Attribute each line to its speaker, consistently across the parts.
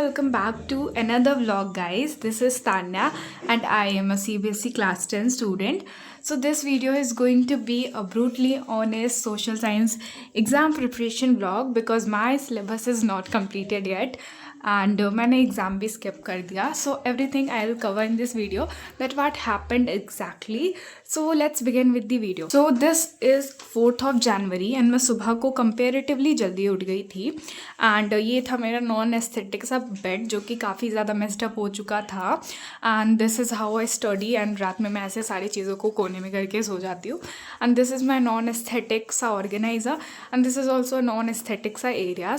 Speaker 1: welcome back to another vlog, guys. This is Tanya and I am a CBSE class 10 student. So this video is going to be a brutally honest social science exam preparation vlog because my syllabus is not completed yet and मैंने exam भी skip कर दिया. So everything I will cover in this video, that what happened exactly. So let's begin with the video. So this is 4th of January and मैं सुबह को comparatively जल्दी उठ गई थी and ये था मेरा नॉन एस्थेटिक सा बेड जो कि काफ़ी ज़्यादा मेस्ड अप हो चुका था. And this is how I study. And रात में मैं ऐसे सारी चीज़ों को कोने में करके सो जाती हूँ. And this is my non aesthetic सा organiser and this is also non aesthetic सा एरिया.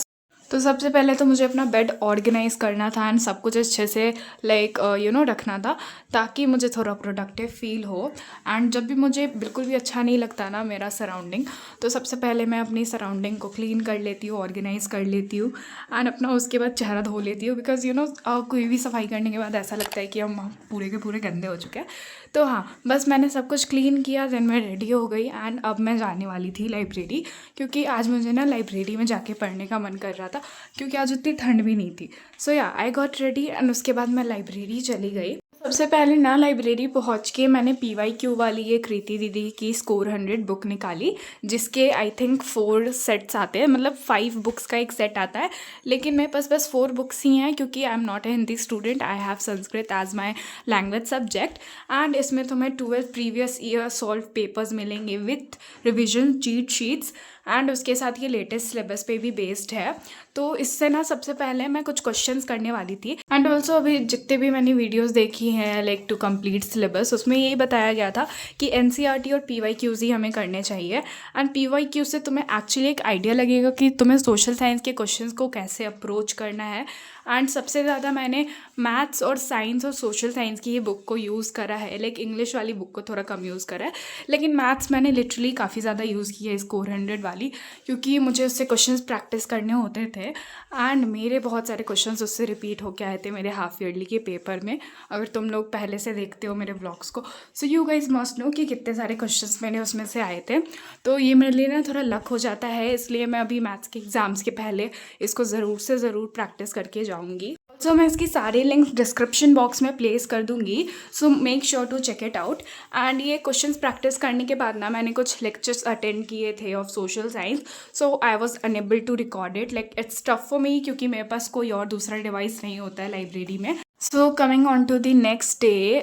Speaker 1: तो सबसे पहले तो मुझे अपना बेड ऑर्गेनाइज़ करना था एंड सब कुछ अच्छे से रखना था ताकि मुझे थोड़ा प्रोडक्टिव फील हो. एंड जब भी मुझे बिल्कुल भी अच्छा नहीं लगता ना मेरा सराउंडिंग, तो सबसे पहले मैं अपनी सराउंडिंग को क्लीन कर लेती हूँ, ऑर्गेनाइज़ कर लेती हूँ एंड अपना उसके बाद चेहरा धो लेती हूँ. बिकॉज कोई भी सफाई करने के बाद ऐसा लगता है कि हम पूरे के पूरे गंदे हो चुके हैं. तो हाँ, बस मैंने सब कुछ क्लीन किया, देन मैं रेडी हो गई एंड अब मैं जाने वाली थी लाइब्रेरी, क्योंकि आज मुझे ना लाइब्रेरी में जाके पढ़ने का मन कर रहा था क्योंकि आज उतनी ठंड भी नहीं थी. सो या आई गॉट रेडी एंड उसके बाद मैं लाइब्रेरी चली गई. सबसे पहले ना लाइब्रेरी पहुंच के मैंने PYQ वाली ये कृति दीदी की स्कोर 100 बुक निकाली, जिसके आई थिंक 4 सेट्स आते हैं, मतलब 5 बुक्स का एक सेट आता है. लेकिन मेरे पास बस 4 बुक्स ही हैं क्योंकि I am not a Hindi student, I have Sanskrit as my language subject. And इसमें तुम्हें 12 प्रीवियस ईयर सॉल्व पेपर्स मिलेंगे with revision cheat sheets and उसके साथ ये लेटेस्ट सिलेबस पे भी बेस्ड है. तो इससे ना सबसे पहले मैं कुछ क्वेश्चंस करने वाली थी. एंड ऑल्सो अभी जितने भी मैंने वीडियोस देखी हैं लाइक टू कंप्लीट सिलेबस, उसमें यही बताया गया था कि NCERT और PYQs ही हमें करने चाहिए. एंड PYQ से तुम्हें एक्चुअली एक आइडिया लगेगा कि तुम्हें सोशल साइंस के क्वेश्चंस को कैसे अप्रोच करना है. एंड सबसे ज़्यादा मैंने मैथ्स और साइंस और सोशल साइंस की ये बुक को यूज़ करा है. लाइक इंग्लिश वाली बुक को थोड़ा कम यूज़ करा है, लेकिन मैथ्स मैंने लिटरली काफ़ी ज़्यादा यूज़ किया है स्कोर 100 वाली, क्योंकि मुझे उससे क्वेश्चंस प्रैक्टिस करने होते थे. एंड मेरे बहुत सारे क्वेश्चंस उससे रिपीट होके आए थे मेरे हाफ ईयरली के पेपर में. अगर तुम लोग पहले से देखते हो मेरे ब्लॉग्स को, so you guys must know कि कितने सारे क्वेश्चंस मेरे उसमें से आए थे. तो ये मेरे लिए ना थोड़ा लक हो जाता है, इसलिए मैं अभी मैथ्स के एग्ज़ाम्स के पहले इसको ज़रूर से ज़रूर प्रैक्टिस करके जाऊँगी. सो मैं इसकी सारी लिंक्स डिस्क्रिप्शन बॉक्स में प्लेस कर दूंगी, so make sure to check it out. And ये क्वेश्चंस प्रैक्टिस करने के बाद ना मैंने कुछ लेक्चर्स अटेंड किए थे of social science, so I was unable to record it. Like it's tough for me क्योंकि मेरे पास कोई और दूसरा डिवाइस नहीं होता है लाइब्रेरी में. So coming on to the next day,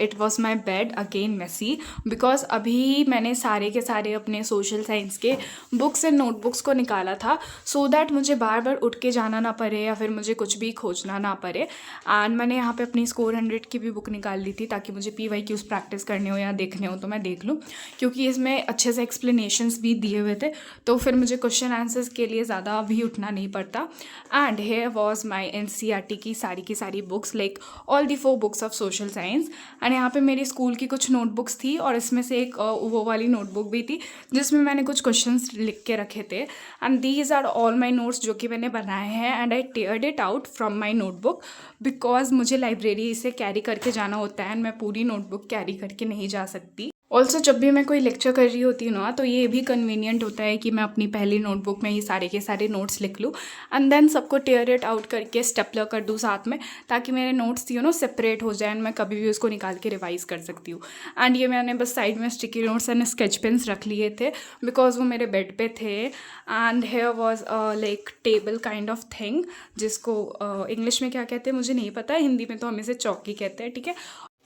Speaker 1: it was my bed again messy because अभी मैंने सारे के सारे अपने सोशल साइंस के बुक्स एंड नोटबुक्स को निकाला था, सो दैट मुझे बार बार उठ के जाना ना पड़े या फिर मुझे कुछ भी खोजना ना पड़े. एंड मैंने यहाँ पे अपनी स्कोर 100 की भी बुक निकाल ली थी ताकि मुझे PYQs प्रैक्टिस करने हो या देखने हो तो मैं देख लूँ, क्योंकि इसमें अच्छे से एक्सप्लेनेशंस भी दिए हुए थे, तो फिर मुझे क्वेश्चन आंसर्स के लिए ज़्यादा भी उठना नहीं पड़ता. And here was my NCERT की सारी books, like all the 4 books of social science. And यहाँ पे मेरी स्कूल की कुछ नोटबुक्स थी और इसमें से एक वो वाली नोटबुक भी थी जिसमें मैंने कुछ क्वेश्चंस लिख के रखे थे. And these are all my notes जो कि मैंने बनाए हैं. And I teared it out from my notebook because मुझे लाइब्रेरी इसे कैरी करके जाना होता है एंड मैं पूरी नोटबुक कैरी करके नहीं जा सकती. ऑल्सो जब भी मैं कोई लेक्चर कर रही होती हूँ ना, तो ये भी कन्वीनियंट होता है कि मैं अपनी पहली नोटबुक में ही सारे के सारे नोट्स लिख लूँ एंड देन सबको टेयर इट आउट करके स्टेपलर कर दूँ साथ में, ताकि मेरे नोट्स सेपरेट हो जाए एंड मैं कभी भी उसको निकाल के रिवाइज़ कर सकती हूँ. एंड ये मैंने बस साइड में sticky notes and sketch pens रख लिए थे बिकॉज वो मेरे बेड पे थे. And here was like table kind of thing, जिसको इंग्लिश में क्या कहते हैं मुझे नहीं पता, हिंदी में तो हम इसे चौकी कहते हैं, ठीक है.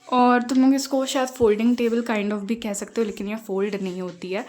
Speaker 1: और तुम लोग इसको शायद फोल्डिंग टेबल काइंड ऑफ भी कह सकते हो, लेकिन ये फोल्ड नहीं होती है.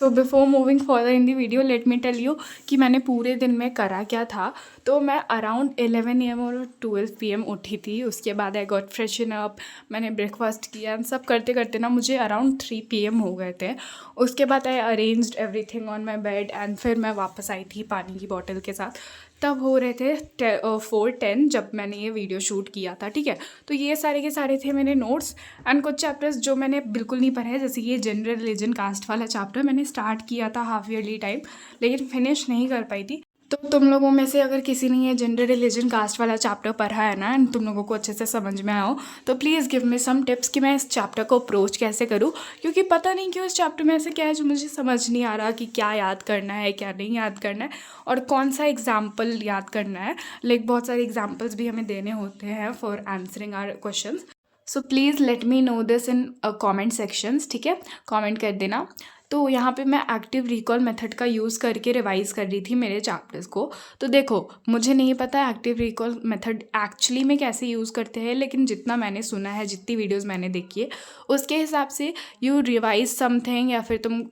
Speaker 1: तो before moving further in the video let me tell you कि मैंने पूरे दिन में करा क्या था. तो मैं अराउंड 11 AM और 12 PM उठी थी. उसके बाद आई गॉट फ्रेशन अप, मैंने ब्रेकफास्ट किया, सब करते करते ना मुझे अराउंड 3 PM हो गए थे. उसके बाद I arranged everything on my bed and फिर मैं वापस आई थी पानी की बॉटल के साथ. तब हो रहे थे 4:10 जब मैंने ये वीडियो शूट किया था, ठीक है. तो ये सारे के सारे थे मेरे नोट्स. एंड कुछ चैप्टर्स जो मैंने बिल्कुल नहीं पढ़े, जैसे ये जनरल रिलीजन कास्ट वाला चैप्टर मैंने स्टार्ट किया था हाफ ईयरली टाइम, लेकिन फिनिश नहीं कर पाई थी. तो तुम लोगों में से अगर किसी ने ये जेंडर रिलीजन कास्ट वाला चैप्टर पढ़ा है ना एंड तुम लोगों को अच्छे से समझ में आया हो, तो please give me some tips कि मैं इस चैप्टर को अप्रोच कैसे करूँ, क्योंकि पता नहीं क्यों इस चैप्टर में ऐसे क्या है जो मुझे समझ नहीं आ रहा कि क्या याद करना है क्या नहीं याद करना है और कौन सा एग्जाम्पल याद करना है। लाइक बहुत सारे एग्जाम्पल्स भी हमें देने होते हैं for answering our question. So please let me know this in comment sections, ठीक है, कॉमेंट कर देना। तो यहाँ पे मैं एक्टिव रिकॉल मेथड का यूज़ करके रिवाइज़ कर रही थी मेरे चैप्टर्स को। तो देखो, मुझे नहीं पता एक्टिव रिकॉल मेथड एक्चुअली में कैसे यूज़ करते हैं, लेकिन जितना मैंने सुना है, जितनी वीडियोस मैंने देखी है, उसके हिसाब से यू रिवाइज समथिंग या फिर तुम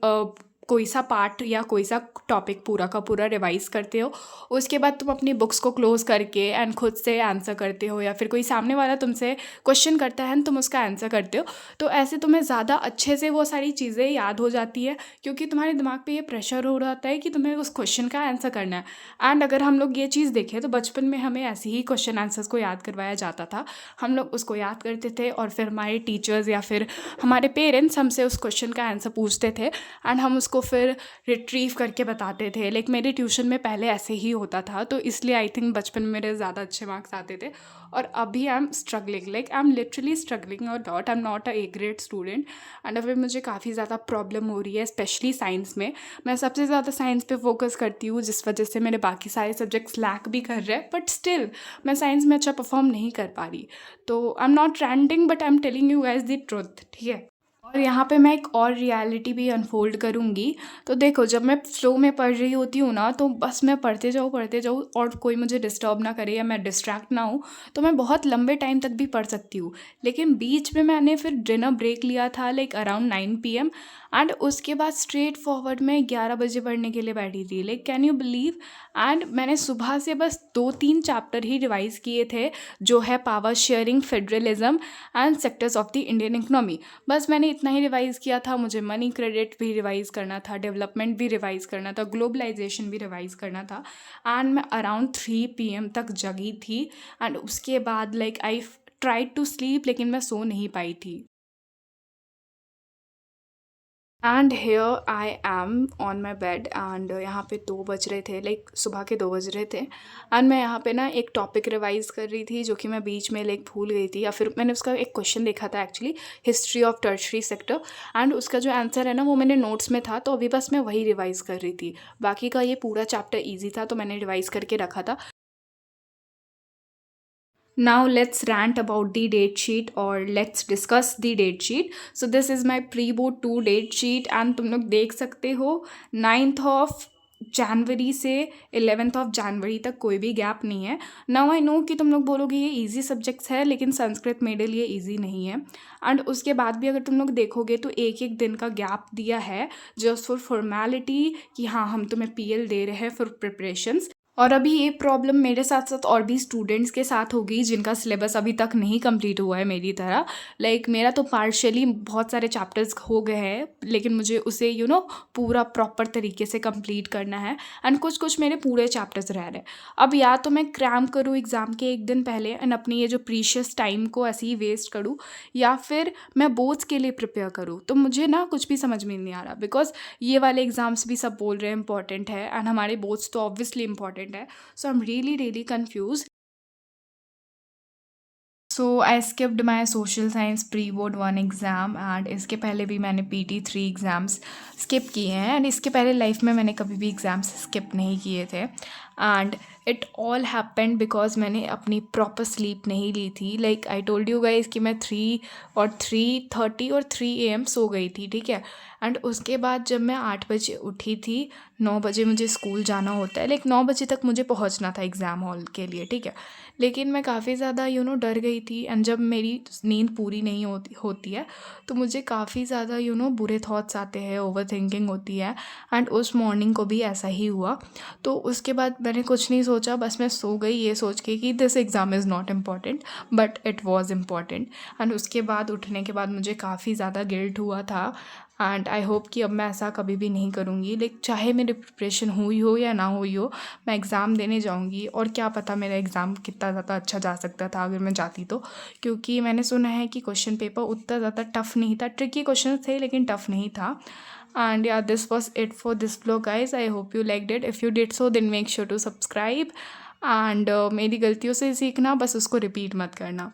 Speaker 1: कोई सा पार्ट या कोई सा टॉपिक पूरा का पूरा रिवाइज करते हो। उसके बाद तुम अपनी बुक्स को क्लोज करके एंड खुद से आंसर करते हो, या फिर कोई सामने वाला तुमसे क्वेश्चन करता है एंड तुम उसका आंसर करते हो। तो ऐसे तुम्हें ज़्यादा अच्छे से वो सारी चीज़ें याद हो जाती है, क्योंकि तुम्हारे दिमाग पे ये प्रेशर हो जाता है कि तुम्हें उस क्वेश्चन का आंसर करना है। एंड अगर हम लोग ये चीज़ देखें तो बचपन में हमें ऐसे ही क्वेश्चन आंसर्स को याद करवाया जाता था। हम लोग उसको याद करते थे और फिर हमारे टीचर्स या फिर हमारे पेरेंट्स हमसे उस क्वेश्चन का आंसर पूछते थे एंड हम उसको फिर रिट्रीव करके बताते थे। लाइक मेरे ट्यूशन में पहले ऐसे ही होता था, तो इसलिए आई थिंक बचपन में मेरे ज़्यादा अच्छे मार्क्स आते थे। और अभी I am struggling, like I am literally struggling और डॉट, I am not a grade student. And अभी मुझे काफ़ी ज़्यादा प्रॉब्लम हो रही है, स्पेशली साइंस में। मैं सबसे ज़्यादा साइंस पे फोकस करती हूँ, जिस वजह से मेरे बाकी सारे सब्जेक्ट्स लैक भी कर रहे हैं, बट स्टिल मैं साइंस में अच्छा परफॉर्म नहीं कर पा रही। तो आई am not ranting but I am telling you guys the truth, ठीक है। और यहाँ पे मैं एक और रियलिटी भी अनफोल्ड करूँगी। तो देखो, जब मैं फ्लो में पढ़ रही होती हूँ ना, तो बस मैं पढ़ते जाऊँ और कोई मुझे डिस्टर्ब ना करे या मैं डिस्ट्रैक्ट ना हूँ, तो मैं बहुत लंबे टाइम तक भी पढ़ सकती हूँ। लेकिन बीच में मैंने फिर डिनर ब्रेक लिया था, लाइक अराउंड 9 PM, एंड उसके बाद स्ट्रेट फॉरवर्ड मैं 11 बजे पढ़ने के लिए बैठी थी। Like can you believe. And मैंने सुबह से बस 2-3 चैप्टर ही रिवाइज़ किए थे, जो है power sharing, federalism and sectors of the Indian economy. बस मैंने इतना ही रिवाइज़ किया था। मुझे मनी क्रेडिट भी रिवाइज़ करना था, डेवलपमेंट भी रिवाइज़ करना था, ग्लोबलाइजेशन भी रिवाइज़ करना था। एंड मैं अराउंड 3 PM तक जगी थी। एंड उसके बाद like I tried to sleep, लेकिन मैं सो नहीं पाई थी। And here I am on my bed and यहाँ पे 2 बज रहे थे, लाइक सुबह के 2 बज रहे थे। एंड मैं यहाँ पे ना एक टॉपिक रिवाइज़ कर रही थी, जो कि मैं बीच में लाइक भूल गई थी, या फिर मैंने उसका एक क्वेश्चन देखा था actually, history of tertiary sector. And उसका जो आंसर है ना, वो मैंने नोट्स में था, तो अभी बस मैं वही रिवाइज़ कर रही थी। बाकी का ये पूरा चैप्टर ईजी था, तो मैंने रिवाइज़ करके रखा था। Now let's rant about the date sheet, or let's discuss the date sheet. So this is my pre-board 2 date sheet and तुम लोग देख सकते हो 9th of जनवरी से 11th of जनवरी तक कोई भी गैप नहीं है। नाउ आई नो कि तुम लोग बोलोगे ये इजी सब्जेक्ट्स है, लेकिन संस्कृत मेरे लिए इजी नहीं है। एंड उसके बाद भी अगर तुम लोग देखोगे तो एक एक दिन का गैप दिया है, जस्ट फॉर फॉर्मेलिटी, कि हाँ हम तुम्हें PL दे रहे हैं फॉर प्रिपरेशंस। और अभी ये प्रॉब्लम मेरे साथ साथ और भी स्टूडेंट्स के साथ होगी जिनका सिलेबस अभी तक नहीं कंप्लीट हुआ है मेरी तरह। लाइक मेरा तो पार्शियली बहुत सारे चैप्टर्स हो गए हैं, लेकिन मुझे उसे पूरा प्रॉपर तरीके से कंप्लीट करना है। एंड कुछ कुछ मेरे पूरे चैप्टर्स रह रहे हैं। अब या तो मैं क्रैम करूँ एग्ज़ाम के एक दिन पहले एंड अपनी ये जो प्रीशियस टाइम को ऐसे ही वेस्ट करूँ, या फिर मैं बोर्ड्स के लिए प्रिपेयर करूँ। तो मुझे ना कुछ भी समझ में नहीं आ रहा, बिकॉज ये वाले एग्ज़ाम्स भी सब बोल रहे हैं इंपॉर्टेंट है, एंड हमारे बोर्ड्स तो ऑब्वियसली इंपॉर्टेंट है। So I'm really confused. So I skipped my social science pre board 1 exam and इसके पहले भी मैंने PT 3 एग्ज़ाम्स स्किप किए हैं। एंड इसके पहले लाइफ में मैंने कभी भी एग्ज़ाम्स स्किप नहीं किए थे। And it all happened because मैंने अपनी प्रॉपर स्लीप नहीं ली थी। Like I told you guys कि मैं 3:30 और 3 AM सो गई थी, ठीक है। एंड उसके बाद जब मैं 8 बजे उठी थी, 9 बजे मुझे स्कूल जाना होता है, लाइक 9 बजे तक मुझे पहुंचना था एग्ज़ाम हॉल के लिए, ठीक है। लेकिन मैं काफ़ी ज़्यादा डर गई थी। एंड जब मेरी नींद पूरी नहीं होती है, तो मुझे काफ़ी ज़्यादा बुरे थॉट्स आते हैं, ओवर थिंकिंग होती है। एंड उस मॉर्निंग को भी ऐसा ही हुआ। तो उसके बाद मैंने कुछ नहीं सोचा, बस मैं सो गई ये सोच के कि this exam is not important, but it was important. And उसके बाद उठने के बाद मुझे काफ़ी ज़्यादा गिल्ट हुआ था। एंड आई होप कि अब मैं ऐसा कभी भी नहीं करूँगी। लाइक चाहे मेरी प्रिपरेशन हुई हो या ना हुई हो, मैं एग्ज़ाम देने जाऊँगी। और क्या पता मेरा एग्ज़ाम कितना ज़्यादा अच्छा जा सकता था अगर मैं जाती तो, क्योंकि मैंने सुना है कि क्वेश्चन पेपर उतना ज़्यादा टफ़ नहीं था। ट्रिकी क्वेश्चन थे लेकिन टफ़ नहीं था। And yeah, this was it for this vlog, guys. I hope you liked it. If you did so, then make sure to subscribe. And मेरी गलतियों से सीखना, बस उसको रिपीट मत करना.